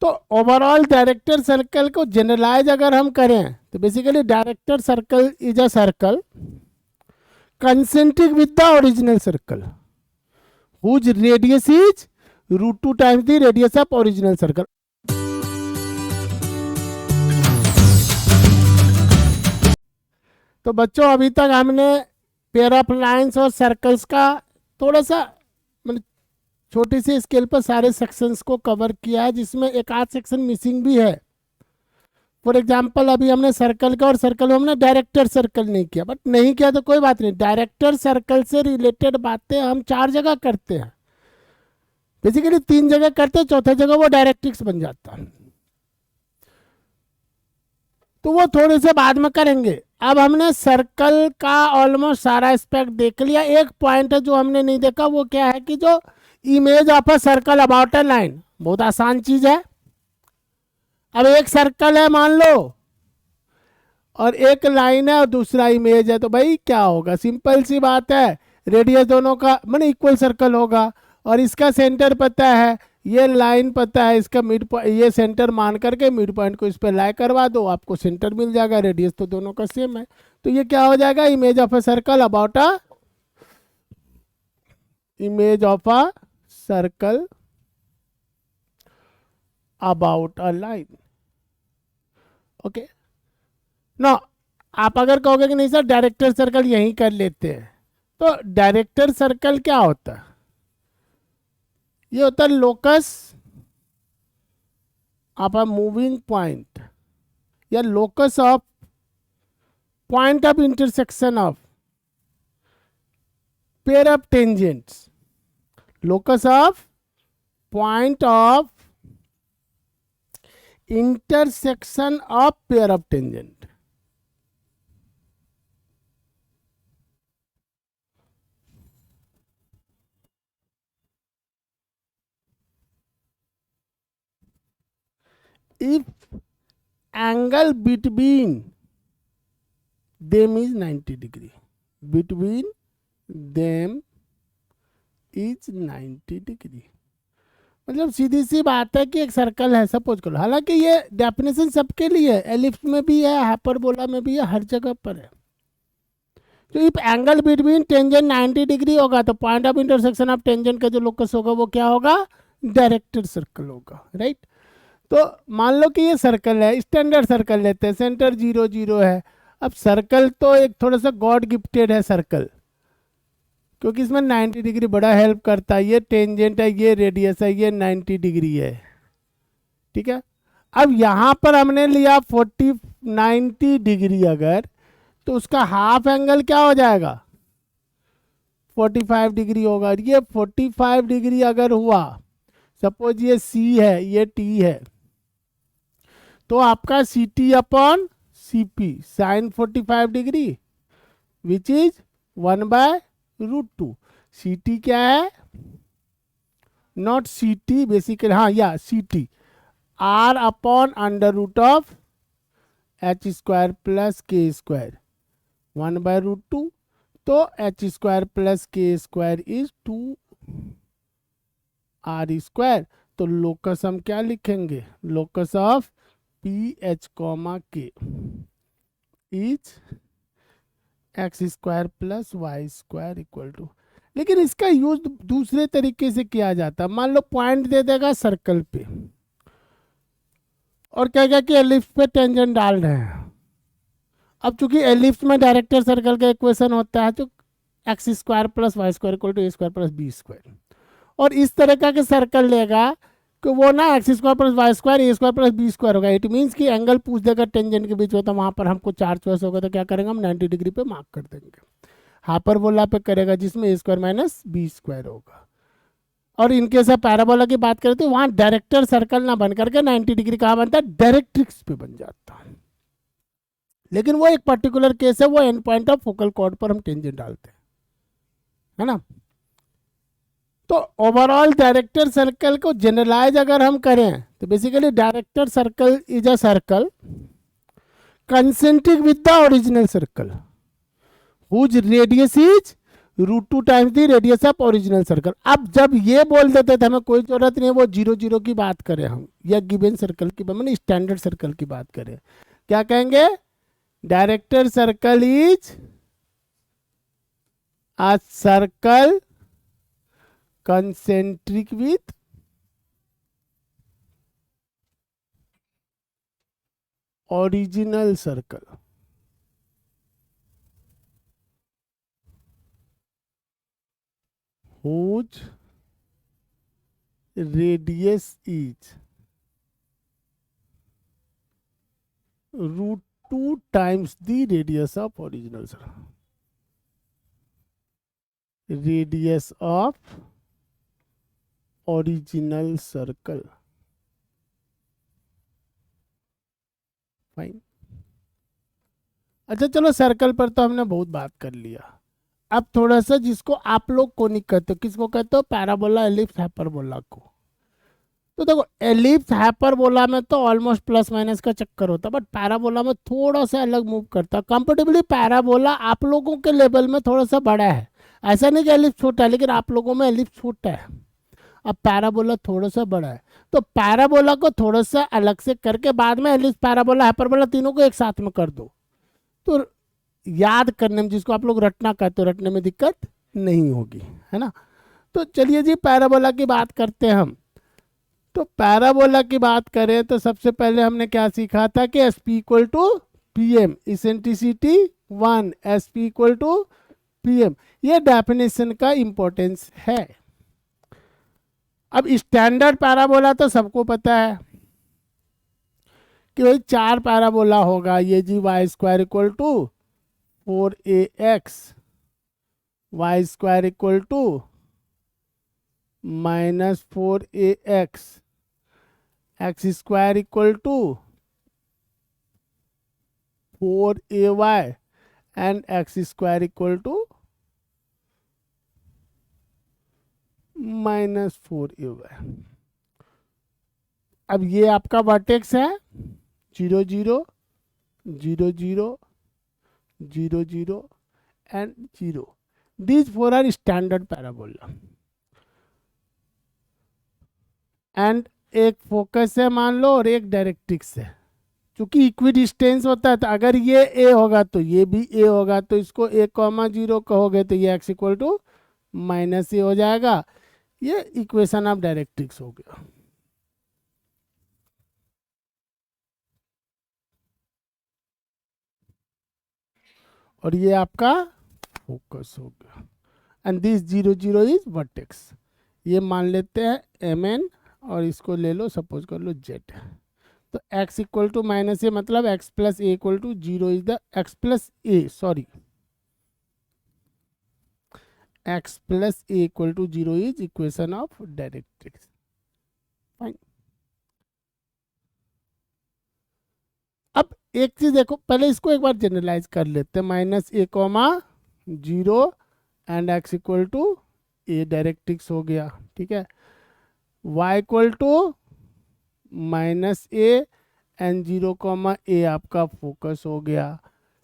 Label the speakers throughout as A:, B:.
A: तो overall director circle को generalise अगर हम करें तो basically director circle is a circle concentric with the original circle whose radius is √2 times the radius of original circle. तो बच्चों अभी तक हमने पेयर ऑफ लाइंस और सर्कल्स का थोड़ा सा मतलब छोटी सी स्केल पर सारे सेक्शंस को कवर किया है, जिसमें एक आध सेक्शन मिसिंग भी है. फॉर एग्जाम्पल अभी हमने सर्कल का और सर्कल में हमने डायरेक्टर सर्कल नहीं किया, बट नहीं किया तो कोई बात नहीं. डायरेक्टर सर्कल से रिलेटेड बातें हम 4 जगह करते हैं, बेसिकली 3 जगह करते हैं, चौथे जगह वो डायरेक्ट्रिक्स बन जाता है, तो वो थोड़े से बाद में करेंगे. अब हमने सर्कल का ऑलमोस्ट सारा एस्पेक्ट देख लिया. एक पॉइंट है जो हमने नहीं देखा, वो क्या है कि जो image of a circle about a line, बहुत आसान चीज है. अब एक सर्कल है मान लो और एक लाइन है और दूसरा इमेज है, तो भाई क्या होगा, सिंपल सी बात है, रेडियस दोनों का माने इक्वल सर्कल होगा. और इसका सेंटर पता है, ये लाइन पता है, इसका मिड पॉइंट, ये सेंटर मान करके मिड पॉइंट को इस पर लाई करवा दो, आपको सेंटर मिल जाएगा. रेडियस तो दोनों का सेम है, तो ये क्या हो जाएगा, image of a circle about a image of a circle about a line. Okay no, आप अगर कहोगे कि नहीं सर डायरेक्टर सर्कल यहीं कर लेते हैं, तो डायरेक्टर सर्कल क्या होता है, ये होता है locus of a moving point या locus of point of intersection of pair of tangents, locus of point of intersection of pair of tangent. If angle between them is 90 degree, between them is 90 degree, मतलब सीधी सी बात है कि एक circle है suppose करो. हालांकि ये डेफिनेशन सबके लिए है, एलिप्स में भी है, हाइपरबोला में भी है, हर जगह पर है. तो if angle between tangent 90 degree होगा तो point of intersection of tangent का जो लोकस होगा वो क्या होगा, डायरेक्टेड सर्कल होगा. राइट. तो मान लो कि ये सर्कल है, स्टैंडर्ड सर्कल लेते हैं, सेंटर 0 0 है. अब सर्कल तो एक थोड़ा सा गॉड गिफ्टेड है सर्कल, क्योंकि इसमें 90 डिग्री बड़ा हेल्प करता है. ये टेंजेंट है, ये रेडियस है, ये 90 डिग्री है. ठीक है. अब यहाँ पर हमने लिया 90 डिग्री अगर, तो उसका हाफ एंगल क्या हो जाएगा, 45 डिग्री होगा. ये 45 डिग्री अगर हुआ, सपोज ये C है, ये T है, तो आपका CT upon CP sine 45 degree which is 1/√2. CT क्या है, नॉट CT बेसिकली, हाँ या CT R upon √of h² plus k², 1/√2. तो h² plus k² is 2r². तो लोकस हम क्या लिखेंगे, locus of PH, K is x² plus y² equal to. लेकिन इसका यूज दूसरे तरीके से किया जाता है. मान लो पॉइंट दे देगा सर्कल पे और कहेगा कि एलिप्स पे टेंजेंट डाल रहे हैं. अब चूंकि एलिप्स में डायरेक्टर सर्कल का इक्वेशन होता है तो x² plus y² equal to a² plus b². और इस तरह का के सर्कल लेगा कि वो ना x² plus y² a² plus b² होगा. इट मीन्स कि एंगल पूछ देगा टेंजेंट के बीच में, तो वहाँ पर हमको 4 चॉइस होगा, तो क्या करेंगे हम 90 डिग्री पे मार्क कर देंगे. हाइपरबोला पे करेगा जिसमें a² माइनस b² होगा. और इनके से पैराबोला की बात करें तो वहाँ डायरेक्टर सर्कल ना बन करके 90 डिग्री कहाँ बनता है, डायरेक्ट्रिक्स पे बन जाता है. लेकिन वो एक पर्टिकुलर केस है, वो end point of focal chord पर हम टेंजेंट डालते हैं, है ना. तो ओवरऑल डायरेक्टर सर्कल को जनरलाइज अगर हम करें तो basically director circle is a circle concentric with the original circle whose radius is √2 times the radius of original circle. अब जब ये बोल देते थे, हमें कोई जरूरत नहीं है वो 0 0 की बात करें हम, या गिवन सर्कल की, मैंने स्टैंडर्ड सर्कल की बात करें, क्या कहेंगे? Director circle is a circle concentric with original circle whose radius is √2 times the radius of original circle. Radius of original circle. Fine. अच्छा चलो, सर्कल पर तो हमने बहुत बात कर लिया। अब थोड़ा सा जिसको आप लोग कोनिक कहते हो, किसको कहते हो? पैराबोला, एलिप्स, हाइपरबोला को। तो देखो, एलिप्स हाइपरबोला में तो ऑलमोस्ट प्लस माइनस का चक्कर होता है, बट पैराबोला में थोड़ा सा अलग मूव करता है। कंफर्टेबली पैराबोला आप लोगों के लेवल में थोड़ा सा बड़ा है, ऐसा नहीं कि एलिप्स छोटा है, लेकिन आप लोगों में एलिप्स छोटा है, अब पैराबोला थोड़ा सा बड़ा है। तो पैराबोला को थोड़ा सा अलग से करके बाद में एलिप्स, पैराबोला, हाइपरबोला तीनों को एक साथ में कर दो, तो याद करने में, जिसको आप लोग रटना कहते हो, रटने में दिक्कत नहीं होगी, है ना। तो चलिए जी, पैराबोला की बात करते हैं हम। तो पैराबोला की बात करें तो सबसे पहले हमने क्या सीखा था कि S P equal to P M, eccentricity 1, S P equal to P M, ये डेफिनेशन का इंपॉर्टेंस है। अब स्टैंडर्ड पैराबोला तो सबको पता है कि भाई 4 पैराबोला होगा, ये जी y square equal to 4ax, y square equal to -4ax, x square equal to 4ay and x square equal to -4ay। अब ये आपका वर्टेक्स है 0 0 0 0 0 0 and 0। These 4 are standard parabola. And एक फोकस है मान लो, और एक डायरेक्ट्रिक्स है। क्योंकि इक्विडिस्टेंस होता है, तो अगर ये ए होगा तो ये भी ए होगा, तो इसको a,0 कहोगे तो ये x इक्वल टू -a हो जाएगा। ये इक्वेशन ऑफ डायरेक्ट्रिक्स हो गया। और ये आपका फोकस हो गया। And this 0 0 is vertex. ये मान लेते हैं mn, और इसको ले लो, सपोज कर लो z। तो x इक्वल टू -a मतलब x plus A equal to 0 is the x plus A, sorry, x plus A equal to 0 is equation of directrix. Fine. अब एक चीज देखो, पहले इसको एक बार जनरलाइज कर लेते हैं। -a,0 and x equal to A, directrix हो गया, ठीक है। y equal to -a and 0, a आपका फोकस हो गया।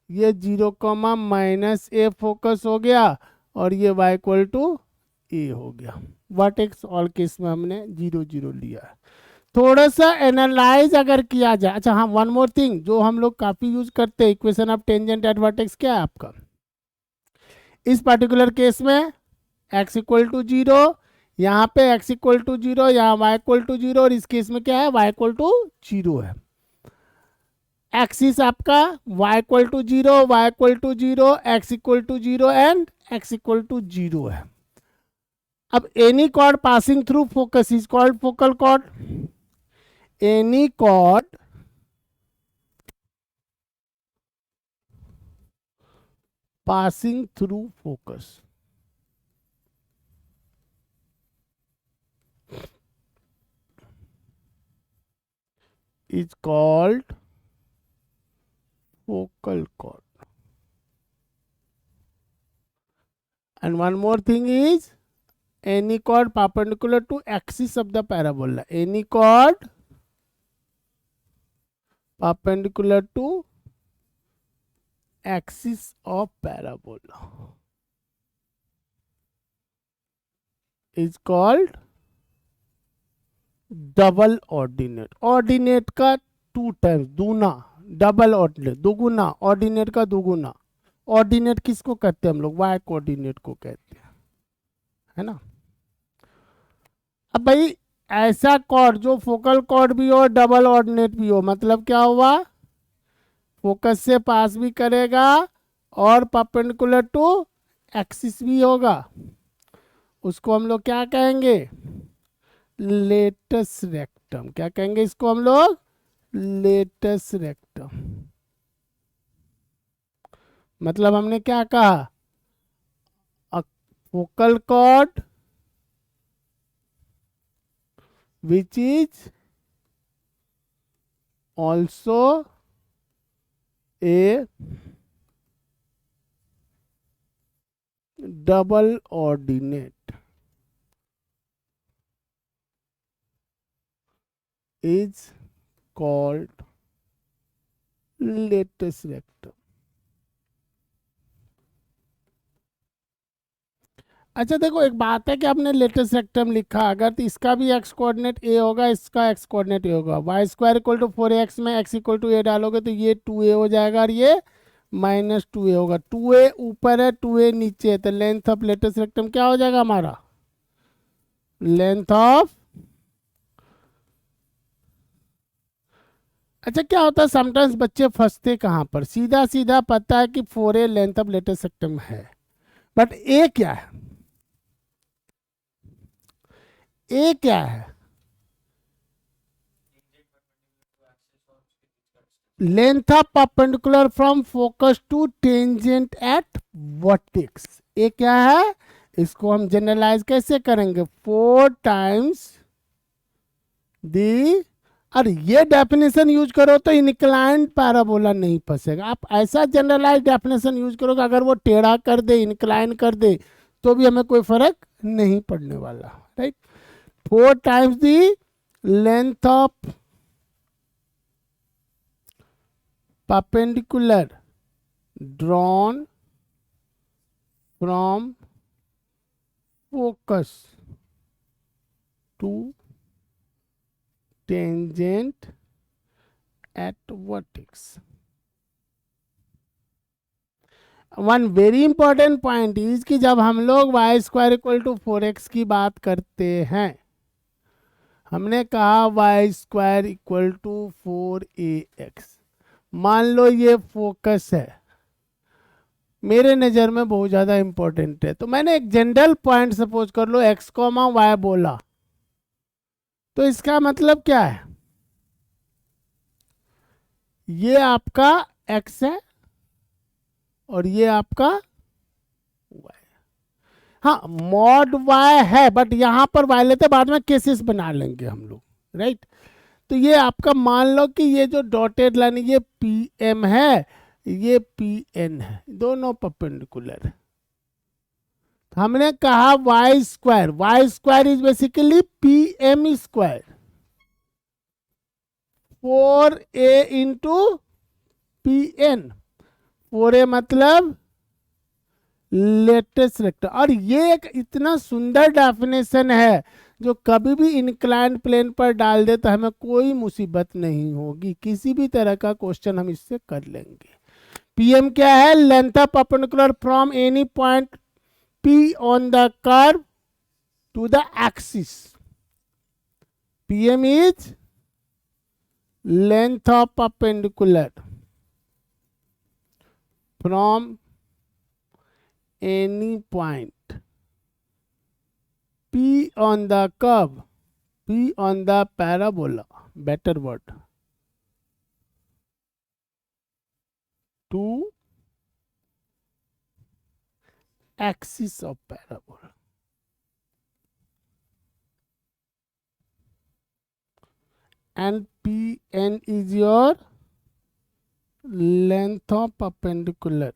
A: ये 0, -a फोकस हो गया, और ये y इक्वल टू ए हो गया। वर्टेक्स ऑल केस में हमने 0 0 लिया। थोड़ा सा एनालाइज अगर किया जाए, अच्छा हाँ, वन मोर थिंग जो हम लोग काफी यूज करते हैं, equation of tangent at vertex क्या है आपका? इस पर्टिकुलर केस में x इक्वल टू 0, यहाँ पे x इक्वल टू 0, यहाँ y इक्वल टू 0, और इस केस में क्या है? y इक्वल टू 0 है। एक्सिस आपका y equal to 0, y equal to 0, x equal to 0 and x equal to 0 है। अब any chord passing through focus is called focal chord. Any chord passing through focus is called focal chord. And one more thing is any chord perpendicular to axis of the parabola. Any chord perpendicular to axis of parabola. Is called double ordinate. Ordinate का 2 times, दूना, double ordinate दुगुना, ordinate का दुगुना। Ordinate किसको कहते हैं हम लोग? वाई कोऑर्डिनेट को कहते हैं, है ना। अब भाई ऐसा कॉर्ड जो फोकल कॉर्ड भी हो, डबल ऑर्डिनेट भी हो, मतलब क्या हुआ? फोकस से पास भी करेगा और परपेंडिकुलर टू एक्सिस भी होगा। उसको हम लोग क्या कहेंगे? Latus rectum. क्या कहेंगे इसको हम लोग? Latus rectum. मतलब हमने क्या कहा? Focal chord which is also a double ordinate is called lattice rectum. अच्छा देखो, एक बात है कि आपने लेटेस्ट रेक्टम लिखा, अगर तो इसका भी एक्स कोऑर्डिनेट ए होगा, इसका एक्स कोऑर्डिनेट ए होगा। Y square equal to 4x में एक्स इक्वल टू ए डालोगे तो ये 2a हो जाएगा और ये -2a होगा। 2a ऊपर है, 2a नीचे है, तो लेंथ ऑफ लेटेस्ट रेक्टम क्या हो जाएगा हमारा? Length of. अच्छा क्या होता है, समटाइम्स बच्चे फंसते कहाँ पर? सीधा सीधा पता है कि 4a length of latus rectum है, बट ए क्या है? ए क्या है? Length of perpendicular from focus to tangent at vertex. ये क्या है? इसको हम जनरलाइज कैसे करेंगे? 4 टाइम्स दी। और ये डेफिनेशन यूज करो तो इनक्लाइंड पैराबोला नहीं फंसेगा। आप ऐसा जनरलाइज डेफिनेशन यूज करोगे, अगर वो टेढ़ा कर दे, इनक्लाइन कर दे, तो भी हमें कोई फर्क नहीं पड़ने वाला, right. 4 times the length of perpendicular drawn from focus to tangent at vertex. One very important point is कि जब हम लोग Y square equal to 4x की बात करते हैं, हमने कहा Y square equal to 4ax। मान लो ये फोकस है, मेरे नज़र में बहुत ज़्यादा इंपॉर्टेंट है, तो मैंने एक जनरल पॉइंट सपोज कर लो x, y बोला, तो इसका मतलब क्या है? ये आपका x है और ये आपका y। हाँ मॉड y है, बट यहां पर y लेते बाद में केसेस बना लेंगे हम लोग, राइट। तो ये आपका मान लो कि ये जो डॉटेड लाइन, ये pm है, ये pn है, दोनों परपेंडिकुलर। हमने कहा Y square is basically pm square 4a into pn। 4a मतलब लेटेस्ट रेक्टम। और ये एक इतना सुंदर डेफिनेशन है जो कभी भी इंक्लाइंड प्लेन पर डाल दे तो हमें कोई मुसीबत नहीं होगी, किसी भी तरह का क्वेश्चन हम इससे कर लेंगे। पीएम क्या है? Length of perpendicular from any point P on the curve to the axis. PM is length of perpendicular from any point P on the curve, P on the parabola, better word, to axis of parabola. And Pn is your length of perpendicular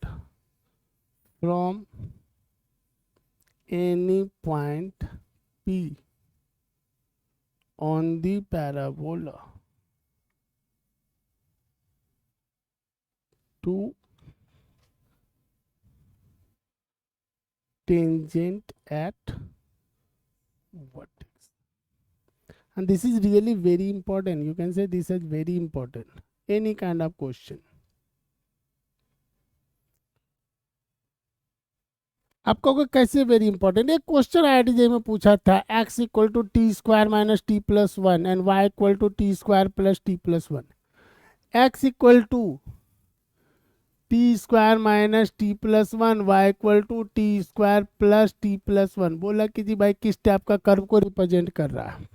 A: from any point P on the parabola to tangent at vertex. And this is really very important. You can say this is very important. Any kind of question. आपको को कैसे very important, एक question IIT में पूछा था, x equal to T square minus T plus one and y equal to T square plus T plus one. x equal to T square minus T plus one, Y equal to T square plus T plus one. बोला कि जी भाई किस type का curve को represent कर रहा है.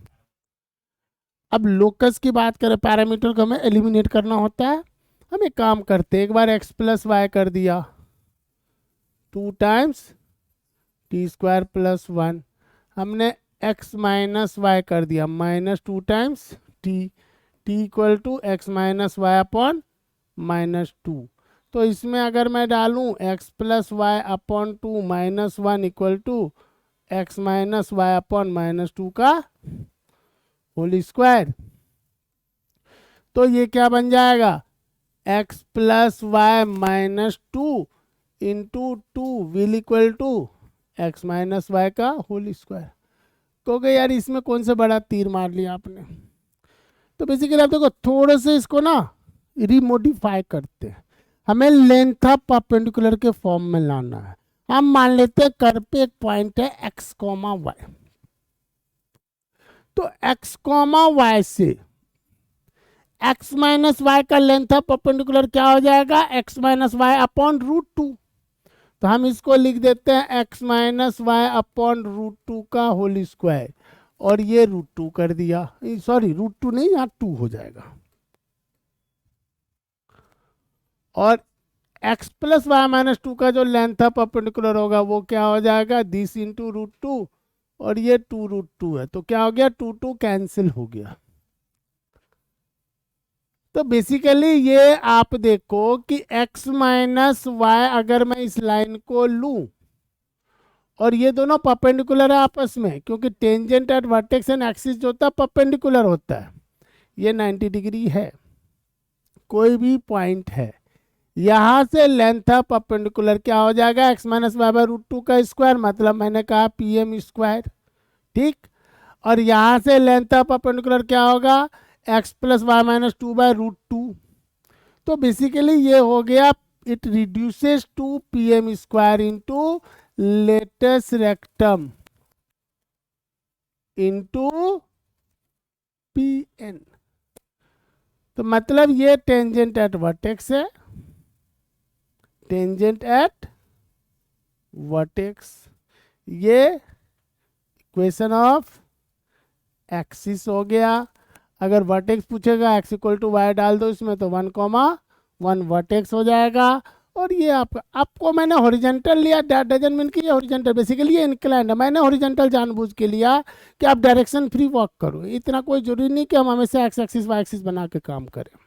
A: अब लोकस की बात करें, पैरामीटर को हमें एलिमिनेट करना होता है. हम एक काम करते हैं, एक बार x प्लस वाई कर दिया, 2 times T square plus one. हमने x माइनस वाई कर दिया, minus 2 times T equal to X minus Y upon minus 2. तो इसमें अगर मैं डालूं x plus Y upon 2 minus 1 equal to X minus Y upon minus 2 का होल स्क्वायर, तो ये क्या बन जाएगा, x plus Y minus 2 into 2 will equal to X minus Y का होल स्क्वायर. क्योंकि यार इसमें कौन से बड़ा तीर मार लिया आपने. तो बेसिकली आप देखो थोड़े से इसको ना रिमोडिफाई करते हैं. हमें लेंथ ऑफ परपेंडिकुलर के फॉर्म में लाना है. हम मान लेते हैं कर्व पे एक पॉइंट है x कॉमा वाई. तो x कॉमा वाई से x माइनस वाई का लेंथ ऑफ परपेंडिकुलर क्या हो जाएगा, x minus Y upon root 2. तो हम इसको लिख देते हैं x minus Y upon root 2 का होल स्क्वायर, और ये रूट 2 कर दिया, सॉरी रूट 2 नहीं, यहाँ 2 हो जाएगा. और x प्लस वाई माइनस 2 का जो लेंथ ऑफ परपेंडिकुलर होगा वो क्या हो जाएगा, दिस इंटू रूट 2, और ये 2 रूट 2 है. तो क्या हो गया, 2 2 कैंसिल हो गया. तो बेसिकली ये आप देखो कि x माइनस वाई अगर मैं इस लाइन को लूं, और ये दोनों परपेंडिकुलर है आपस में, क्योंकि tangent at vertex and axis जो होता है परपेंडिकुलर होता है. ये 90 डिग्री है, कोई भी पॉइंट है, यहाँ से लेंथ ऑफ परपेंडिकुलर क्या हो जाएगा, x minus Y by root 2 का स्क्वायर, मतलब मैंने कहा pm स्क्वायर. ठीक. और यहाँ से लेंथ ऑफ परपेंडिकुलर क्या होगा, x plus Y minus 2 by root 2. तो बेसिकली ये हो गया, it reduces to pm square into latus rectum into pn. तो मतलब ये टेंजेंट एट वर्टेक्स है, टेंजेंट एट वर्टेक्स. ये इक्वेशन ऑफ एक्सिस हो गया. अगर वर्टेक्स पूछेगा एक्स इक्वल टू वाई डाल दो इसमें, तो 1 कॉमा 1 वर्टेक्स हो जाएगा. और ये आपको मैंने हॉरिजॉन्टल लिया, डजंट मीन कि ये हॉरिजॉन्टल, बेसिकली ये इंक्लाइंड है. मैंने हॉरिजॉन्टल जानबूझ के लिया कि आप डायरेक्शन फ्री वॉक करो. इतना कोई जरूरी नहीं कि हम हमेशा एक्स एक्सिस वाई एक्सिस बना के काम करें.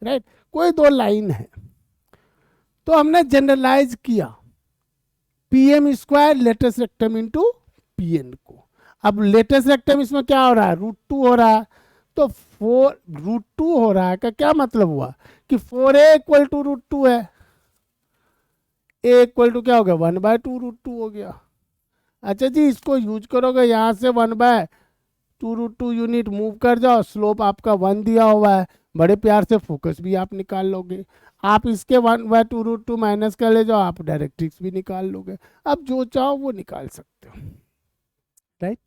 A: राइट. कोई दो लाइन है, तो हमने जनरलाइज किया PM square latus rectum into PN को. अब लेटेस्ट रेक्टम इसमें क्या हो रहा है, रूट 2 हो रहा है. तो 4 रूट 2 हो रहा है का क्या मतलब हुआ कि 4a इक्वल टू रूट 2 है. a इक्वल टू क्या हो गया, 1/2 रूट 2 हो गया. अच्छा जी, इसको यूज करोगे, यहाँ से 1/2 रूट 2 यूनिट मूव कर जाओ, स्लोप आपका 1 दिया हुआ है, बड़े प्यार से फोकस भी आप निकाल लोगे. आप इसके 1/2 रूट 2 माइनस कर ले जाओ, आप डायरेक्ट्रिक्स भी निकाल लोगे. अब जो चाहो वो निकाल सकते हो. राइट.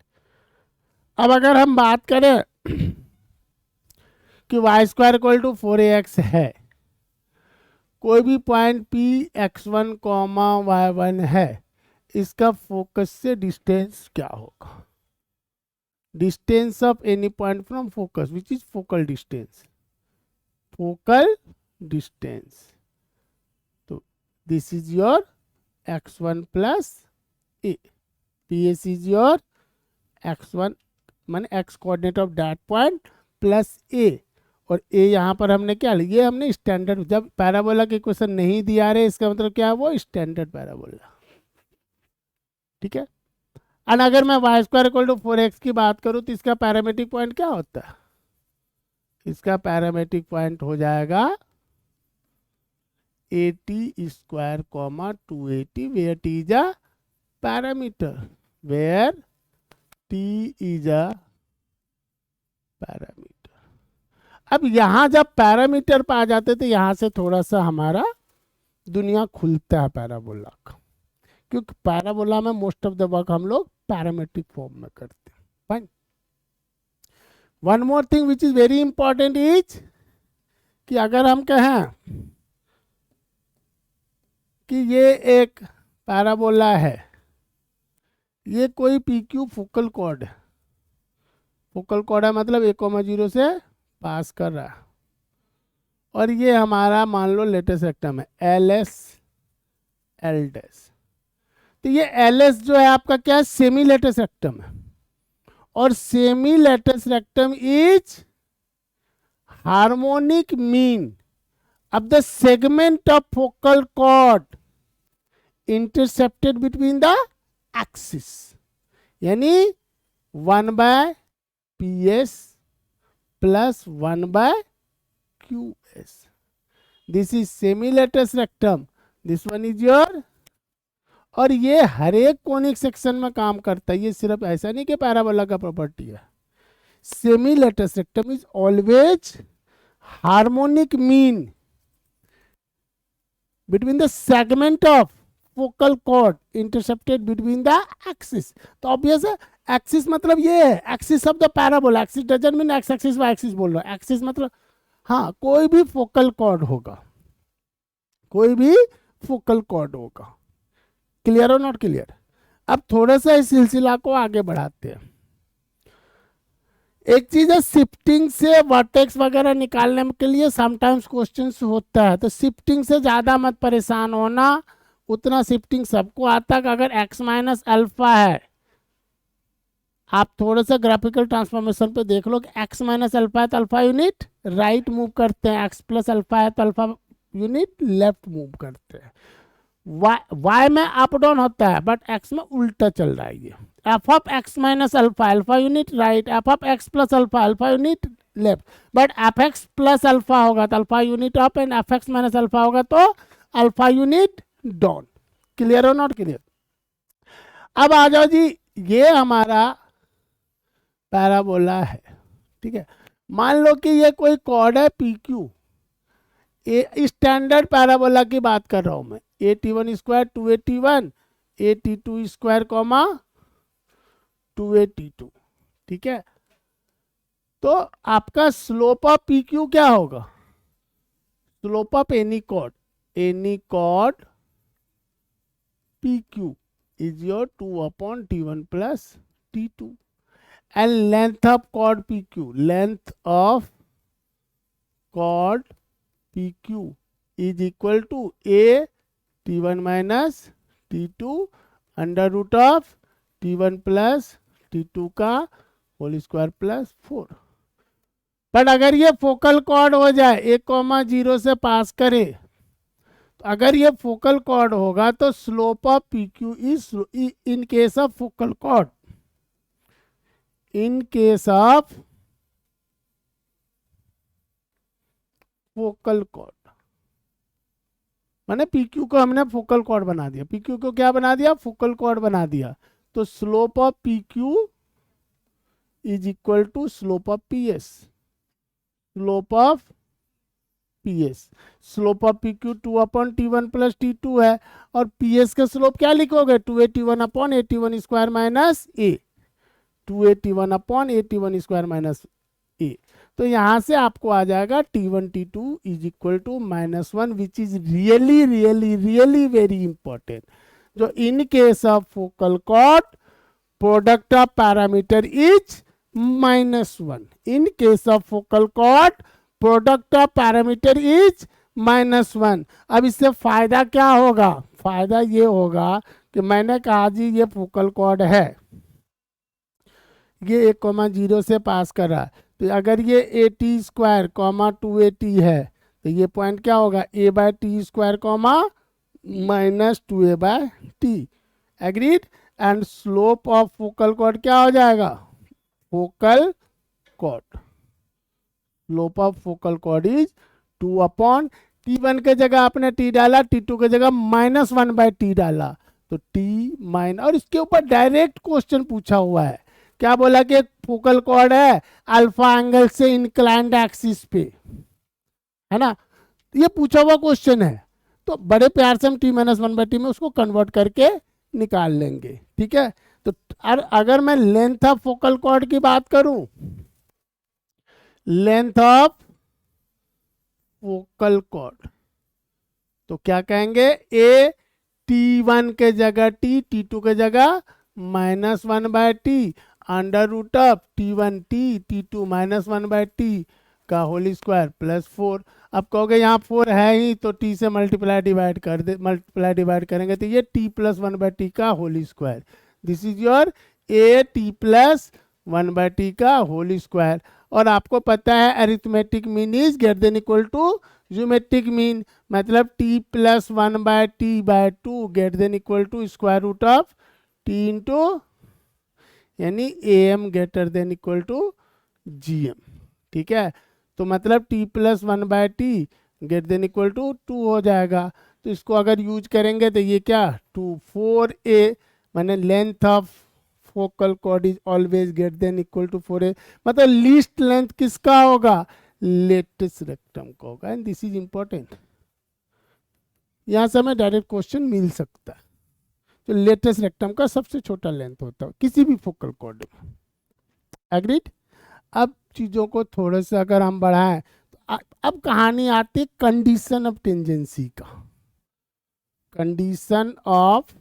A: अब अगर हम बात करें कि Y square equal to 4ax है, कोई भी point p x1 comma y1 है, इसका फोकस से डिस्टेंस क्या होगा, distance of any point from focus which is focal distance, focal distance. तो this is your x1 plus a, ps is your x1 माने x coordinate of that point plus a, और a यहाँ पर हमने क्या लिया, ये हमने स्टैंडर्ड, जब पैराबोला के क्वेश्चन नहीं दिया रहे इसका मतलब क्या है, वो स्टैंडर्ड पैराबोला. ठीक है. और अगर मैं Y square equal to 4x की बात करूँ तो इसका पैरामेट्रिक पॉइंट क्या होता है, इसका पैरामेट्रिक पॉइंट हो जाएगा 80 square comma 280, where t is a parameter, where T is a parameter. अब यहां जब पैरामीटर पे आ जाते तो यहां से थोड़ा सा हमारा दुनिया खुलता है पैराबोला का, क्योंकि पैराबोला में मोस्ट ऑफ द वर्क हम लोग पैरामेट्रिक फॉर्म में करते हैं। Fine. One more thing which is very important is कि अगर हम कहें कि ये एक पैराबोला है, ये कोई पी क्यू फोकल कॉर्ड है, फोकल कॉर्ड है मतलब 1,0 से पास कर रहा है, और ये हमारा मान लो लेटेस्ट रेक्टम है एल एस एल डैश। तो ये एल एस जो है आपका क्या है, सेमी लेटेस्ट रेक्टम है, और semi latus rectum is harmonic mean of the segment of focal chord intercepted between the axis, यानी 1/PS plus 1/QS. This is semi-lateral rectum. This one is your, और ये हर एक कोनिक सेक्शन में काम करता है, ये सिर्फ ऐसा नहीं कि पैराबोला का प्रॉपर्टी है। Semi lateral rectum is always harmonic mean between the segment of focal chord intercepted between the axis. तो ऑब्वियस है एक्सिस मतलब ये है, axis of the parabola. Axis doesn't mean X axis Y axis बोल रहा हूँ, axis मतलब हाँ कोई भी फोकल कॉर्ड होगा, कोई भी फोकल कॉर्ड होगा। क्लियर और नॉट क्लियर? अब थोड़ा सा इस सिलसिला को आगे बढ़ाते हैं। एक चीज है शिफ्टिंग से वर्टेक्स वगैरह निकालने के लिए समटाइम्स क्वेश्चंस होता है, तो शिफ्टिंग से ज़्यादा मत परेशान होना, उतना शिफ्टिंग सबको आता है। अगर x माइनस अल्फा है, आप थोड़ा सा ग्राफिकल ट्रांसफॉर्मेशन पे देख लो कि x माइनस अल्फा है तो अल्फा यूनिट राइट मूव करते हैं, x प्लस अल्फा है तो अल्फा यूनिट लेफ्ट मूव करते हैं। y में अप डाउन होता है बट x में उल्टा चल रहा है। ये F of x minus alpha, alpha unit right, F of x plus alpha, alpha unit left, but F x plus alpha होगा तो alpha unit up, and F x minus alpha होगा तो अल्फा यूनिट डाउन। क्लियर और not clear? अब आ जाओ जी, ये हमारा parabola है, ठीक है। मान लो कि ये कोई कॉर्ड है पी क्यू, स्टैंडर्ड पैराबोला की बात कर रहा हूं मैं, A T one square 281, A T two square comma 282, ठीक है। तो आपका स्लोप ऑफ पी क्यू क्या होगा? Slope of any chord P Q is your 2/T1 plus T2, and length of chord P Q, length of chord P Q is equal to A T1 minus T2 under root of T1 plus T2 का whole square plus 4। But अगर ये focal cord हो जाए 1,0 से पास करे, तो अगर ये फोकल कॉर्ड होगा तो slope of P Q is, in case of focal cord, in case of focal cord, माने पी क्यू को हमने फोकल कॉर्ड बना दिया, पी क्यू को क्या बना दिया? फोकल कॉर्ड बना दिया। तो slope of P Q is equal to slope of P S, slope of P S, slope of P Q 2/T1 plus T2 है, और पी एस का स्लोप क्या लिखोगे? 281/81 square minus a, 281/81 square minus a. तो यहां से आपको आ जाएगा T1 T2 is equal to -1, which is really really really very important. जो in case of focal chord product of parameter is -1, in case of focal chord product of parameter is -1। अब इससे फायदा क्या होगा? फायदा ये होगा कि मैंने कहा जी ये फोकल कॉर्ड है, ये 1,0 से पास कर रहा है, तो अगर ये ए टी स्क्वायर कॉमा 280 है तो ये पॉइंट क्या होगा? a/t square comma -2a/t। Agreed? And slope of focal cord क्या हो जाएगा? Focal cord, slope of focal chord is 2/T1 के जगह आपने t डाला, T2 के जगह -1/t डाला, तो t माइन, और इसके ऊपर डायरेक्ट क्वेश्चन पूछा हुआ है क्या बोला कि एक फोकल कॉर्ड है अल्फा एंगल से इंक्लाइंड एक्सिस पे, है ना, ये पूछा हुआ क्वेश्चन है, तो बड़े प्यार से हम t-1/t में उसको कन्वर्ट करके निकाल लेंगे, ठीक है। तो अगर मैं लेंथ ऑफ फोकल कॉर्ड की बात करूं, लेंथ ऑफ फोकल कॉर्ड, तो क्या कहेंगे, ए T1 के जगह T, T2 के जगह -1/t under root of T1T, T2 -1/t का होल स्क्वायर +4। अब कहोगे यहाँ 4 है ही तो T से मल्टीप्लाई डिवाइड करेंगे तो ये T+1/t का whole square, this is your a T+1/t का होल स्क्वायर। और आपको पता है arithmetic mean is greater than equal to geometric mean, मतलब T+1/t/2 greater than equal to square root of T into, यानी AM greater than equal to GM, ठीक है। तो मतलब T+1/t greater than equal to 2 हो जाएगा। तो इसको अगर यूज करेंगे तो ये क्या 4A, माने length of focal chord is always greater than equal to 4A, मतलब लीस्ट लेंथ किसका होगा, लेटेस्ट रेक्टम का होगा, एंड दिस इज इंपॉर्टेंट। यहां से हमें डायरेक्ट क्वेश्चन मिल सकता है। तो लेटेस्ट रेक्टम का सबसे छोटा लेंथ होता है किसी भी फोकल कॉर्ड में, एग्रीड। अब चीजों को थोड़ा सा अगर हम बढ़ाएं तो अब कहानी आती है कंडीशन ऑफ टेंजेंसी का, condition of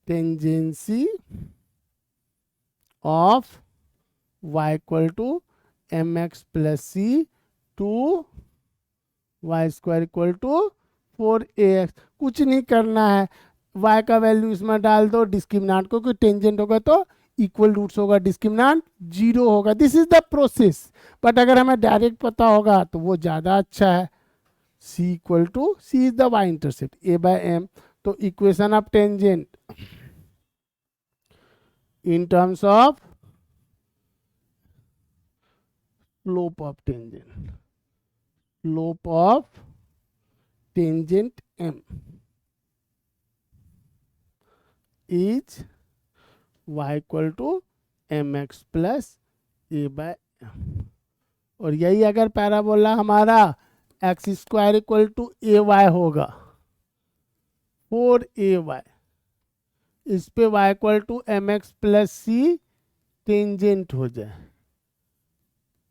A: tangency of y equal to mx plus C to Y square equal to 4ax। कुछ नहीं करना है, y का वैल्यू इसमें डाल दो, डिस्क्रिमिनेंट को, क्योंकि टेंजेंट होगा तो इक्वल रूट्स होगा, डिस्क्रिमिनेंट 0 होगा, this is the process. But अगर हमें डायरेक्ट पता होगा तो वो ज़्यादा अच्छा है। c equal to, C is the y intercept a/m, तो equation of tangent in terms of slope of tangent, slope of tangent m is y equal to mx plus a/m। और यही अगर पैराबोला हमारा X square equal to ay होगा 4ay, इस पे y equal to mx plus C tangent हो जाए,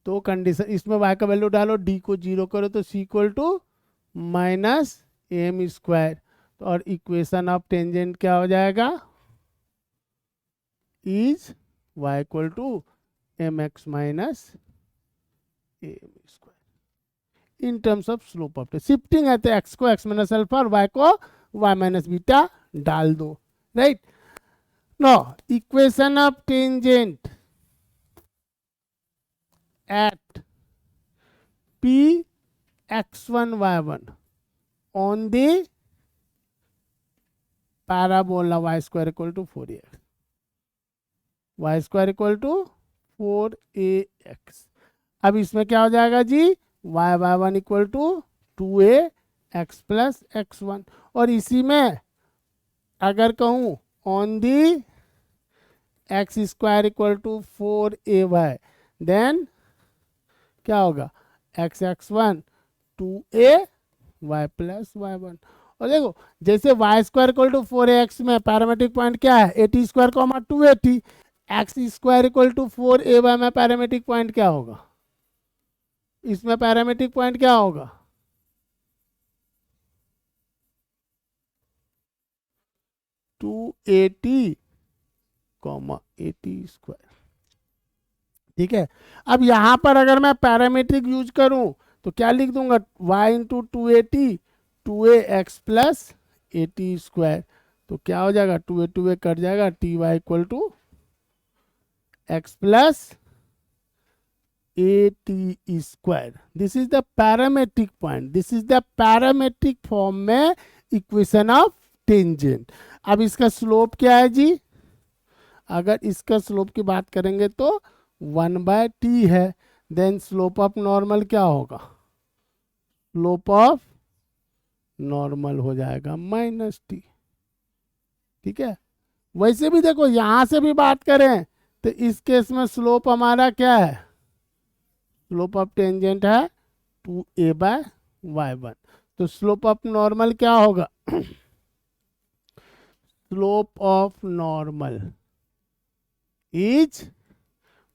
A: तो कंडीशन इसमें y का वैल्यू डालो, d को 0 करो तो c equal to -m square, और इक्वेशन ऑफ टेंजेंट क्या हो जाएगा, is y equal to mx minus am square in terms of slope of shifting है, तो x को x माइनस अल्फा और y को y माइनस बीटा डाल दो, right. No equation of tangent at p x1 y1 on the parabola y square equal to 4ax, y square equal to 4ax। अब इसमें क्या हो जाएगा जी, y/1 equal to 2ax plus x1, और इसी में अगर कहूँ on the X square equal to 4ay, then क्या होगा x(x1) 2ay प्लस y1। और देखो जैसे y square equal to 4ax में पैरामेट्रिक पॉइंट क्या है, at square comma 2at, X square equal to 4ay में पैरामेट्रिक पॉइंट क्या होगा, इसमें पैरामेट्रिक पॉइंट क्या होगा, 2at कॉमा 80 स्क्वायर, ठीक है। अब यहां पर अगर मैं पैरामीट्रिक यूज करूं तो क्या लिख दूंगा, y into 280 2ax plus 80 square, तो क्या हो जाएगा 2a कट जाएगा, ty equal to x plus 80 square, this is the parametric point, this is the parametric form में इक्वेशन ऑफ टेंजेंट। अब इसका स्लोप क्या है जी, अगर इसका स्लोप की बात करेंगे तो 1/t है, देन स्लोप ऑफ नॉर्मल क्या होगा, स्लोप ऑफ नॉर्मल हो जाएगा -t, ठीक है। वैसे भी देखो यहां से भी बात करें तो इस केस में स्लोप हमारा क्या है, स्लोप ऑफ टेंजेंट है 2a/y1। तो स्लोप ऑफ नॉर्मल क्या होगा, slope of normal is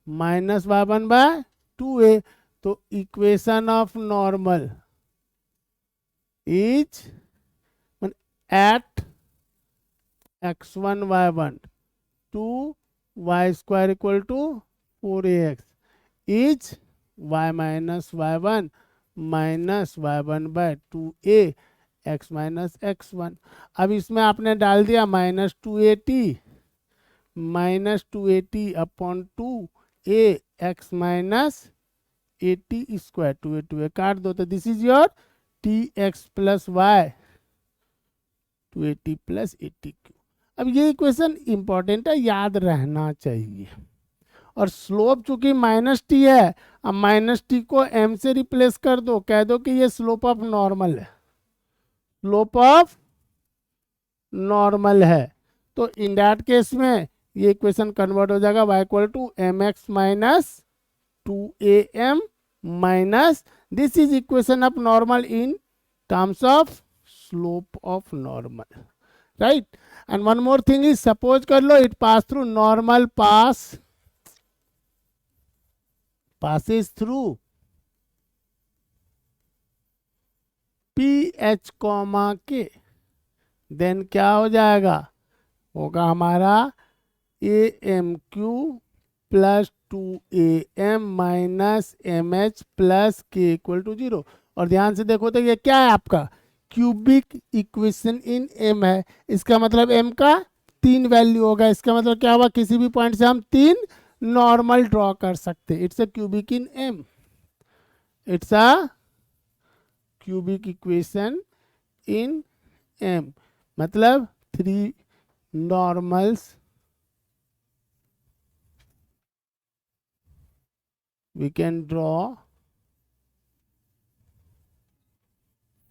A: -y1/2a। तो equation of normal is at x1 y1 2 y² equal to 4ax is y-y1 -y1/2a x - x1। अब इसमें आपने डाल दिया -2at upon 2a x - 80 square, 2a 2a काट दो, तो this is your tx plus Y 280 + 80q। अब ये इक्वेशन इंपॉर्टेंट है, याद रहना चाहिए। और स्लोप चूंकि -t है, अब -t को m से रिप्लेस कर दो, कह दो कि ये स्लोप ऑफ नॉर्मल है, स्लोप ऑफ नॉर्मल है। तो इन दैट केस में ये इक्वेशन कन्वर्ट हो जाएगा y = mx - 2am minus this is equation of normal in terms of slope of normal, right. And one more thing is, suppose कर लो it pass through normal passes through PH, K, then क्या हो जाएगा, होगा हमारा AMQ + 2AM - MH + K = 0। और ध्यान से देखो तो ये क्या है, आपका क्यूबिक इक्वेशन इन M है। इसका मतलब M का 3 वैल्यू होगा। इसका मतलब क्या होगा, किसी भी पॉइंट से हम 3 नॉर्मल ड्रॉ कर सकते। It's a cubic in M, it's a cubic equation in M, मतलब 3 normals we can draw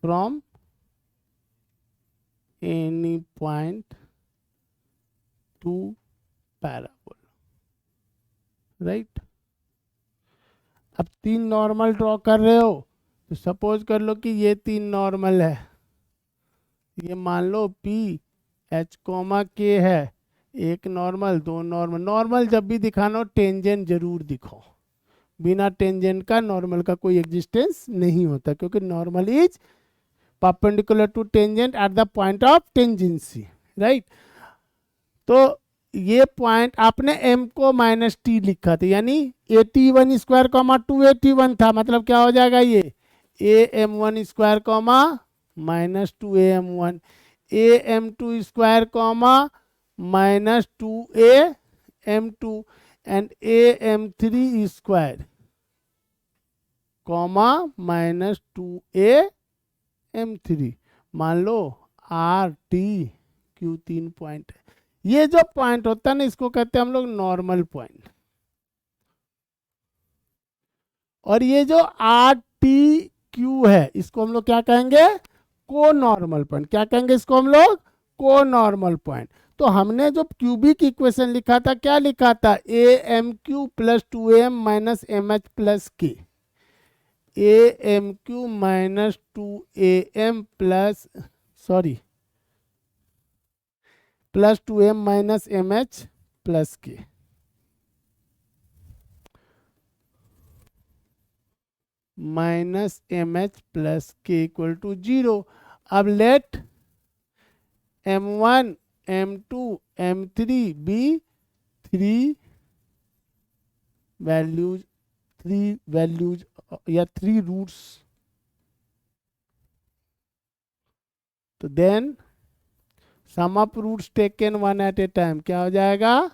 A: from any point to parabola, right. अब 3 नॉर्मल ड्रॉ कर रहे हो, तो सपोज कर लो कि ये 3 नॉर्मल है, ये मान लो PH, K है, एक नॉर्मल, 2 नॉर्मल। नॉर्मल जब भी दिखाना हो टेंजेंट जरूर दिखाओ, बिना टेंजेंट का नॉर्मल का कोई एग्जिस्टेंस नहीं होता, क्योंकि normal is perpendicular to tangent at the point of tangency, right. तो ये पॉइंट आपने m को -t लिखा था, यानी 81 स्क्वायर 281 था, मतलब क्या हो जाएगा, ये am1 square -2am1 am2 square -2am2 and am3 square -2am3। मान लो RTQ 3 पॉइंट है। ये जो पॉइंट होता है ना, इसको कहते हैं हम लोग नॉर्मल पॉइंट। और ये जो RTQ है, इसको हम लोग क्या कहेंगे, को नॉर्मल पॉइंट। क्या कहेंगे इसको हम लोग, को नॉर्मल पॉइंट। तो हमने जो क्यूबिक इक्वेशन लिखा था, क्या लिखा था, AMQ + 2am - MH + K, AMQ - 2am + 2m - MH + K, -MH + K = 0। अब late M1 M2 M3 be 3 values या 3 रूट्स। तो then sum of roots taken 1 at a time क्या हो जाएगा,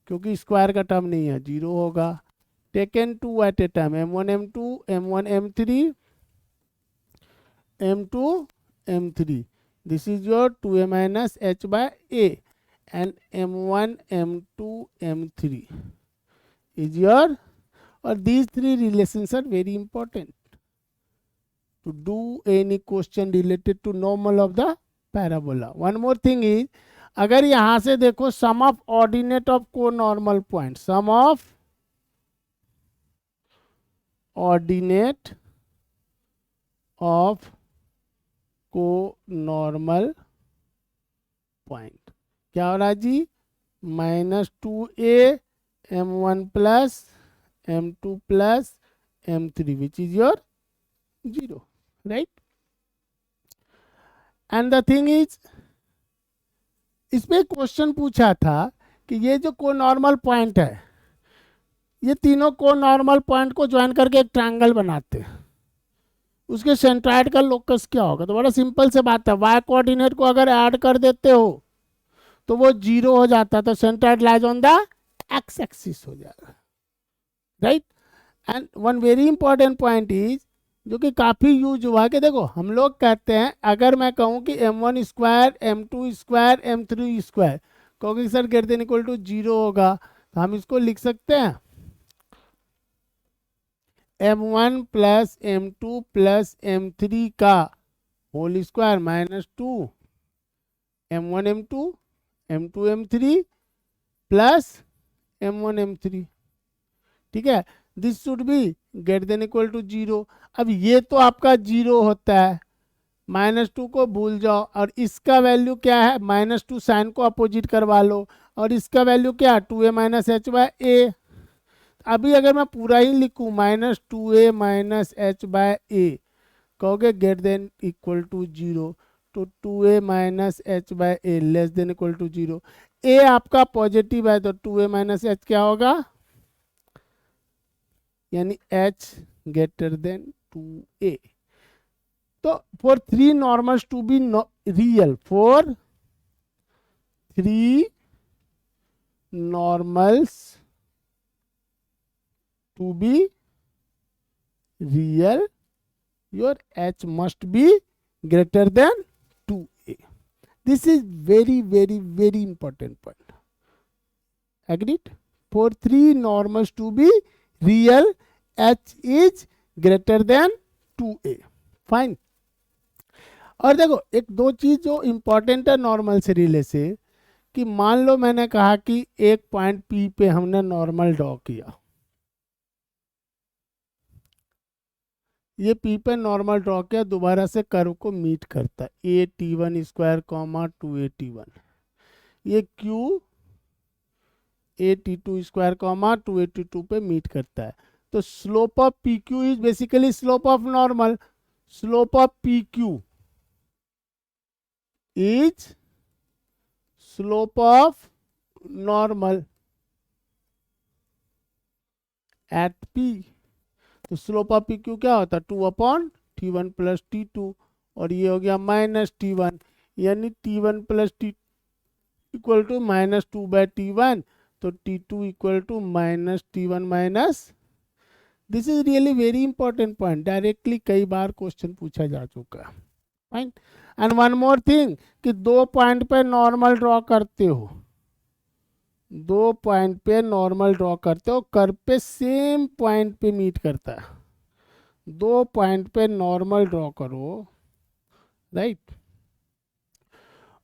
A: क्योंकि स्क्वायर का टर्म नहीं है, 0 होगा। Taken 2 at a time, m1 m2 m1 m3 m2 m3, this is your 2a - h/a and m1 m2 m3 is your, or these 3 relations are very important to do any question related to normal of the parabola. One more thing is, अगर यहां से देखो sum of ordinate of को normal point, sum of ordinate of को normal point क्या हो रहा है जी, -2a m1 plus m2 plus m3 which is your 0, right. And the thing is, इसमें क्वेश्चन पूछा था कि ये जो को नॉर्मल पॉइंट है, ये तीनों को नॉर्मल पॉइंट को ज्वाइन करके एक ट्रायंगल बनाते हैं, उसके सेंट्रॉइड का लोकस क्या होगा। तो बड़ा सिंपल से बात है, वाई कोऑर्डिनेट को अगर ऐड कर देते हो तो वो 0 हो जाता है, तो centroid lies on the x axis हो जाएगा, right. And one very important point is, जो कि काफ़ी यूज हुआ कि देखो हम लोग कहते हैं, अगर मैं कहूँ कि m1 square m2 square m3 square, कहोगे sir greater than equal to 0 होगा, तो हम इसको लिख सकते हैं m1 plus m2 plus m3 का whole square -2 m1 m2 m2 m3 plus m1 m3, ठीक है। This should be greater than equal to 0। अब ये तो आपका 0 होता है, -2 को भूल जाओ, और इसका वैल्यू क्या है, -2 साइन को अपोजिट करवा लो, और इसका वैल्यू क्या है 2a माइनस एच बाय ए। अभी अगर मैं पूरा ही लिखूं -2a माइनस एच बाय ए, कहोगे ग्रेटर देन इक्वल टू 0, तो 2a minus H by A less than equal to 0। A आपका पॉजिटिव है तो 2a माइनस एच क्या होगा, यानी h ग्रेटर देन 2a। तो for 3 normals to be real, for 3 normals to be real, your h must be greater than 2a. This is very very important point. Agreed? For 3 normals to be real, h is greater than 2a. Fine. और देखो एक दो चीज जो important है normal से related, कि मान लो मैंने कहा कि एक पॉइंट P पे हमने नॉर्मल ड्रॉ किया, ये P पे नॉर्मल ड्रॉ किया, दोबारा से कर्व को मीट करता है, A T one square comma 2a_t1, ये Q A T two square comma 2a_t2 पे मीट करता है। तो slope of PQ is basically slope of normal, slope of PQ is slope of normal at P। तो slope of PQ क्या होता है, 2/t1 plus t2, और ये हो गया -t1, यानी t1 plus t equal to -2/t1, तो t2 equal to -t1 minus. This is really very important point, directly कई बार क्वेश्चन पूछा जा चुका है। Fine. And one more thing, कि 2 पॉइंट पे नॉर्मल ड्रॉ करते हो, 2 पॉइंट पे नॉर्मल ड्रॉ करते हो, कर्व पे सेम पॉइंट पे मीट करता है। 2 पॉइंट पे नॉर्मल ड्रॉ करो, राइट,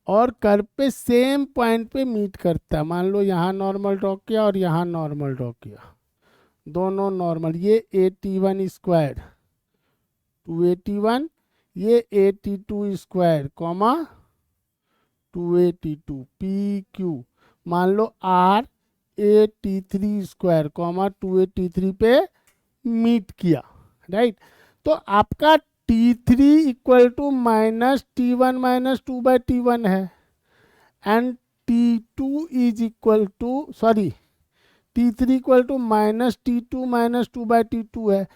A: और कर्व पे सेम पॉइंट पे मीट करता है। मान लो यहाँ नॉर्मल ड्रॉ किया और यहाँ नॉर्मल ड्रॉ किया, दोनों नॉर्मल, ये a_t1 स्क्वायर 2a_t1, ये a_t2 square comma 2a_t2 PQ, मान लो R a_t3 square comma 2a_t3 पे मीट किया, राइट। तो आपका t3 equal to -t1 minus 2/t1 है, and t2 is equal to t3 equal to -t2 minus 2/t2 है।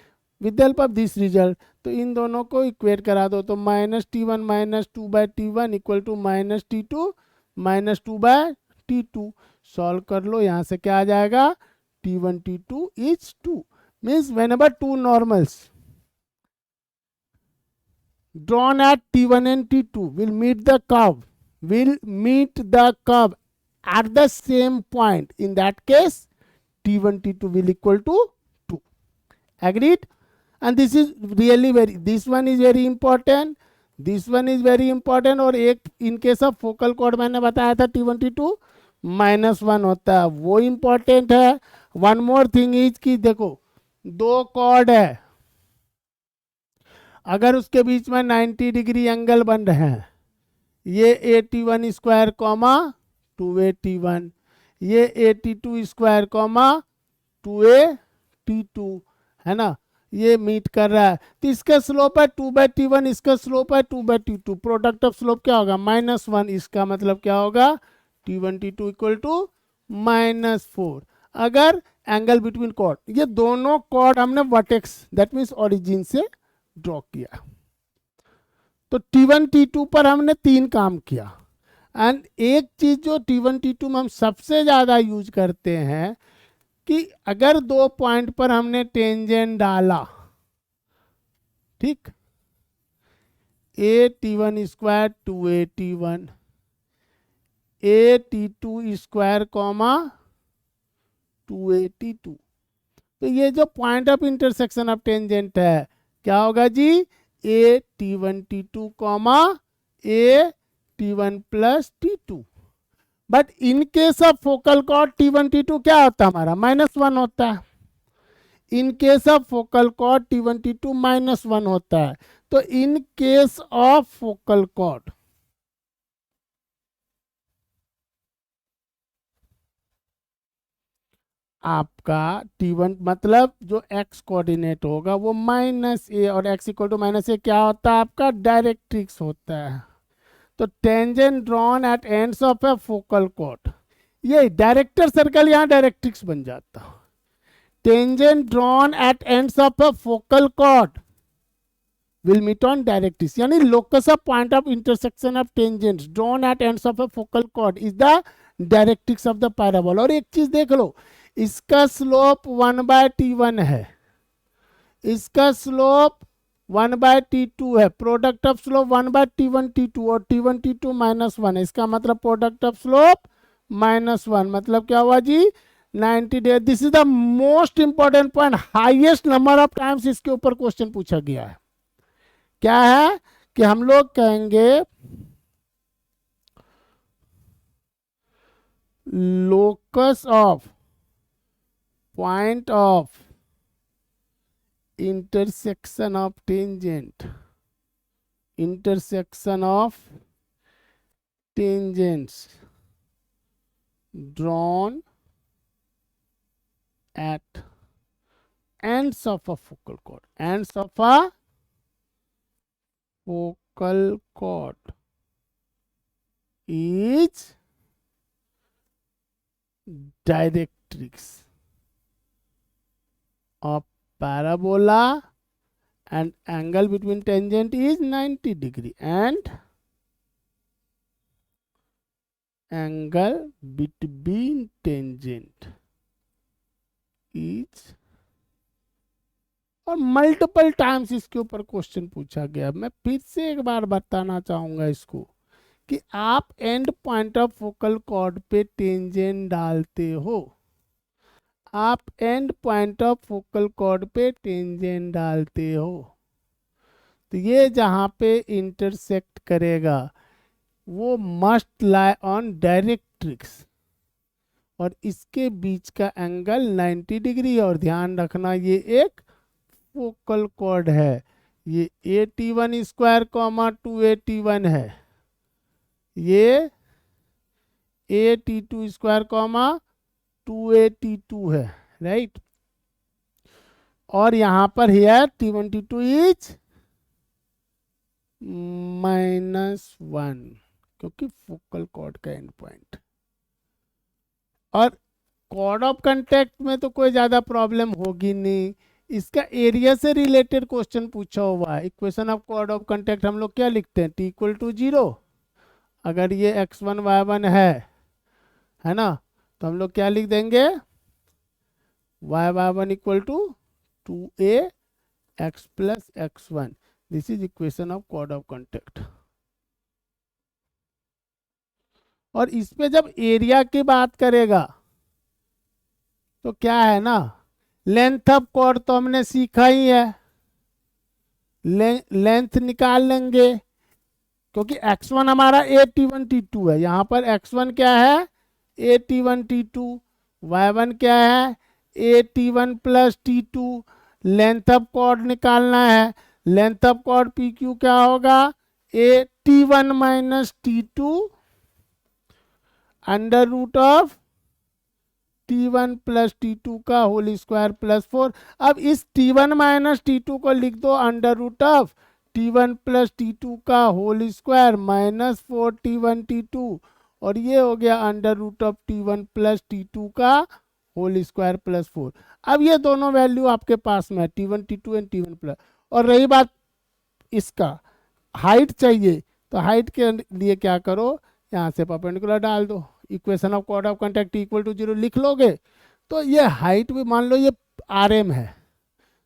A: With the help of this result, तो इन दोनों को इक्वेट करा दो, तो -t1 minus 2/t1 equal to -t2 minus 2/t2। Solve कर लो, यहाँ से क्या आ जाएगा, t1 t2 is 2। Means whenever 2 normals drawn at t1 and t2 will meet the curve at the same point, in that case t1 t2 will equal to 2. Agreed? And this is really this one is very important. This one is very important. और एक इन case of focal cord मैंने बताया था T22 -1 होता है, वो important है। One more thing is कि देखो दो कॉर्ड है, अगर उसके बीच में 90 डिग्री एंगल बन रहे हैं, ये AT1 स्क्वायर कॉमा 2AT1, ये AT2 स्क्वायर कॉमा 2AT2, है ना, ये मीट कर रहा है, तो इसका स्लोप है 2/T1, इसका स्लोप है 2/T2, प्रोडक्ट ऑफ स्लोप क्या होगा -1, इसका मतलब क्या होगा T1T2 इक्वल टू -4। अगर एंगल बिटवीन कॉर्ड, ये दोनों कॉर्ड हमने वर्टेक्स दैट मीन्स ओरिजिन से ड्रॉ किया, तो T1 T2 पर हमने 3 काम किया। एंड एक चीज जो T1 T2 में हम सबसे ज्यादा यूज करते हैं कि अगर दो पॉइंट पर हमने टेंजेंट डाला, ठीक, AT1 square 2AT1, AT2 square comma 2AT2, तो ये जो point of intersection of tangent है क्या होगा जी, AT1 T2 comma AT1 plus T2। But in case of focal cord T1 T2 क्या होता है हमारा -1 होता है, इन case of focal cord T1 T2 -1 होता है। तो इन केस ऑफ फोकल कॉर्ड आपका T1 मतलब जो x कोऑर्डिनेट होगा वो -a, और x इक्वल टू -a क्या होता है आपका डायरेक्ट्रिक्स होता है। तो tangent drawn at ends of A focal cord, ये डायरेक्टर सर्कल यहाँ डायरेक्ट्रिक्स बन जाता है। Tangent drawn at ends of A focal cord will meet on directrix, यानी locus of point of intersection of tangents drawn at ends of a focal chord is the directrix of the parabola। और एक चीज देख लो, इसका slope 1/T1 है, इसका slope 1/T2 है, product of slope 1/T1 T2 और T1 T2 -1 है, इसका मतलब प्रोडक्ट ऑफ स्लोप -1, मतलब क्या हुआ जी 90 degree. This is the most important point, highest number of times इसके ऊपर क्वेश्चन पूछा गया है। क्या है कि हम लोग कहेंगे locus of point of intersection of tangent, intersection of tangents drawn at ends of a focal cord, ends of a focal chord is directrix of parabola and angle between tangent is 90 degree and angle between tangent is, और multiple times इसके ऊपर question पूछा गया। मैं फिर से एक बार बताना चाहूंगा इसको कि आप and point of focal cord पे टेंजेंट डालते हो, आप and point of focal cord पे टेंजेंट डालते हो, तो ये जहां पे इंटरसेक्ट करेगा वो मस्ट लाई ऑन डायरेक्ट्रिक्स, और इसके बीच का एंगल 90 डिग्री। और ध्यान रखना ये एक फोकल कॉर्ड है, ये AT1 स्क्वायर कॉमा 2AT1 है, ये AT2 स्क्वायर कॉमा 2AT2 है, राइट। और यहां पर है T1 T2 इज -1 क्योंकि फोकल कॉर्ड का एंड पॉइंट। और कॉर्ड ऑफ कांटेक्ट में तो कोई ज्यादा प्रॉब्लम होगी नहीं, इसका एरिया से रिलेटेड क्वेश्चन पूछा हुआ है। Equation of chord of contact हम लोग क्या लिखते हैं, T = 0। अगर ये x1 y1 है ना, तो हम लोग क्या लिख देंगे y1 = 2ax + x1। This is equation of chord of contact. और इस पे जब एरिया की बात करेगा तो क्या है ना, लेंथ ऑफ कॉर्ड तो हमने सीखा ही है, लेंथ निकाल लेंगे, क्योंकि x1 हमारा a t1 t2 है, यहाँ पर x1 क्या है a t1 t2, y1 क्या है a t1 plus t2। Length of chord निकालना है, length of chord P Q क्या होगा a t1 minus t2 under root of t1 plus t2 का होल स्क्वायर प्लस 4। अब इस t1 माइनस t2 को लिख दो under root of t1 plus t2 का whole square minus 4 t1 t2, और ये हो गया under root of t1 plus t2 का होल स्क्वायर प्लस 4। अब ये दोनों वैल्यू आपके पास में है t1 t2 and t1 plus. और रही बात इसका हाइट चाहिए, तो हाइट के लिए क्या करो, यहाँ से परपेंडिकुलर डाल दो, equation of chord of contact equal to 0 लिख लोगे। तो ये हाइट भी मान लो ये RM है,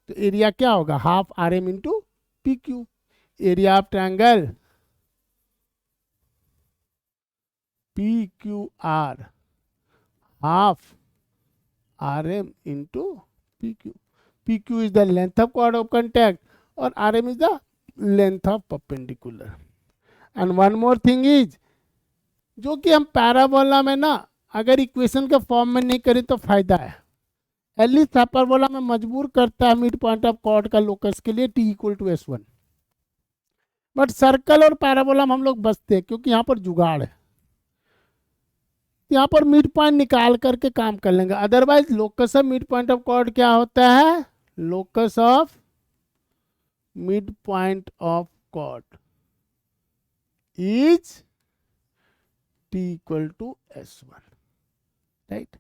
A: तो एरिया क्या होगा half RM into P Q. Area of triangle P Q R half RM into P Q. P Q is the length of chord of contact और RM is the length of perpendicular. And one more thing is, जो कि हम parabola में ना अगर equation के form में नहीं करें तो फायदा है, एटलीस्ट हाइपरबोला में मजबूर करता है मिड पॉइंट ऑफ कॉर्ड का लोकस के लिए t equal to s1। But circle और पैराबोला में हम लोग बचते हैं क्योंकि यहाँ पर जुगाड़ है, यहाँ पर मिड पॉइंट निकाल करके काम कर लेंगे। Otherwise locus of mid point of chord क्या होता है, locus of mid point of chord is t equal to s1, right?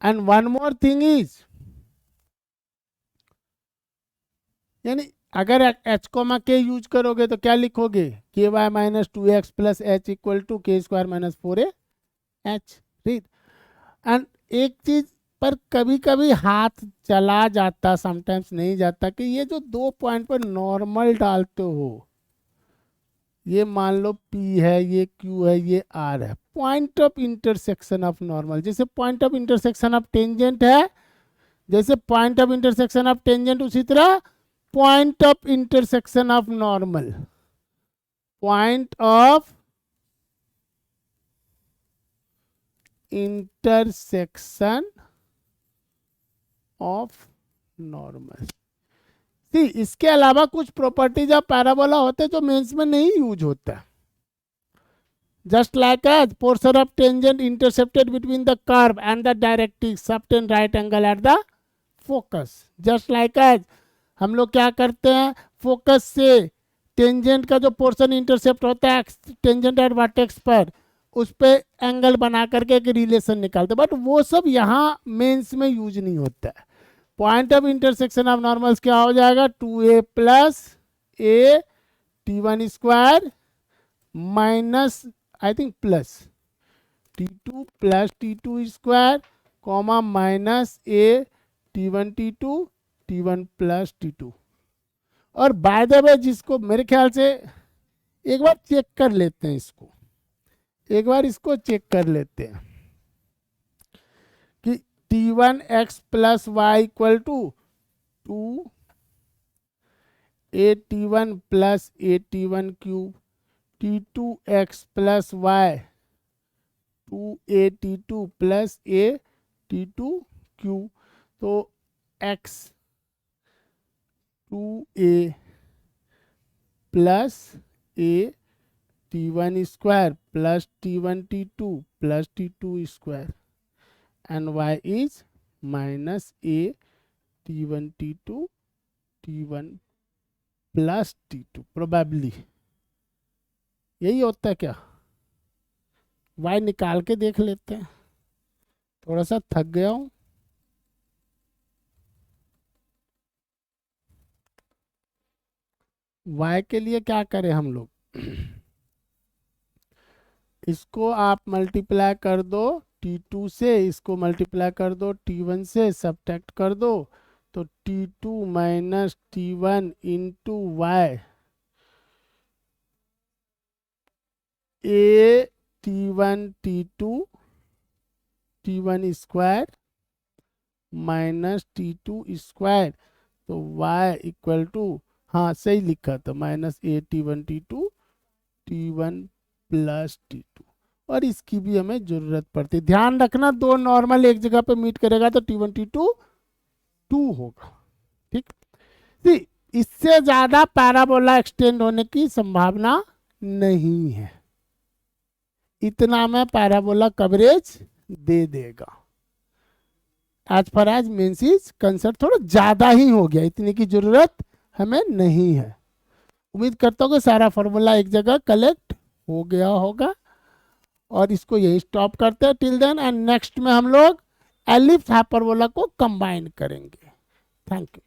A: And one more thing is, यानी अगर h कोमा k यूज करोगे तो क्या लिखोगे ky minus 2x plus h equal to k square minus 4a h, ठीक। And एक चीज पर कभी कभी हाथ चला जाता, समटाइम्स नहीं जाता, कि ये जो दो पॉइंट पर नॉर्मल डालते हो, ये मान लो P है, ये Q है, ये R है, point of intersection of normal. जैसे point of intersection of tangent है, जैसे point of intersection of tangent, उसी तरह point of intersection of normal, point of intersection of normal. इसके अलावा कुछ प्रॉपर्टीज ऑफ पैराबोला होते हैं जो मेंस में नहीं यूज होता। Just like as portion of tangent intercepted between the curve and the directrix subtend right angle at the focus. Just like as हम लोग क्या करते हैं, फोकस से टेंजेंट का जो पोर्शन इंटरसेप्ट होता है टेंजेंट एट वर्टेक्स पर, उस पे एंगल बना करके एक रिलेशन निकालते हैं, बट वो सब यहाँ मेंस में यूज नहीं होता है। Point of intersection of normals क्या हो जाएगा 2a plus a t1 square minus I think plus t2 plus t2 square comma minus a t1 t2 t1 plus t2। और बाय द वे जिसको मेरे ख्याल से एक बार चेक कर लेते हैं, इसको एक बार इसको चेक कर लेते हैं कि t1x plus Y equal to 2 at1 plus at1 cube, t2x plus Y 2at2 plus at2 cube, तो x 2a plus a t1 square plus t1 t2 plus t2 square and y is minus a t1 t2 t1 plus t2। Probably यही होता है क्या, y निकाल के देख लेते हैं, थोड़ा सा थक गया हूं। y के लिए क्या करें हम लोग, इसको आप मल्टीप्लाई कर दो t2 से, इसको मल्टीप्लाई कर दो t1 से, सब्ट्रैक्ट कर दो, तो t2 minus t1 into Y a t1 t2 t1 square minus t2 square, तो y इक्वल टू, हाँ सही लिखा था, minus a t1 t2 T1 plus T2, और इसकी भी हमें जरूरत पड़ती है। ध्यान रखना दो नॉर्मल एक जगह पे मीट करेगा तो T1 T2 2 होगा। ठीक, सी इससे ज्यादा पैराबोला एक्सटेंड होने की संभावना नहीं है, इतना में पैराबोला कवरेज दे देगा। As far as mains concern थोड़ा ज्यादा ही हो गया, इतने की जरूरत हमें नहीं है। उम्मीद करता हूँ कि सारा फॉर्मूला एक जगह कलेक्ट हो गया होगा, और इसको यही स्टॉप करते हैं टिल देन, एंड नेक्स्ट में हम लोग एलिप्स हाइपरबोला को कंबाइन करेंगे। Thank you.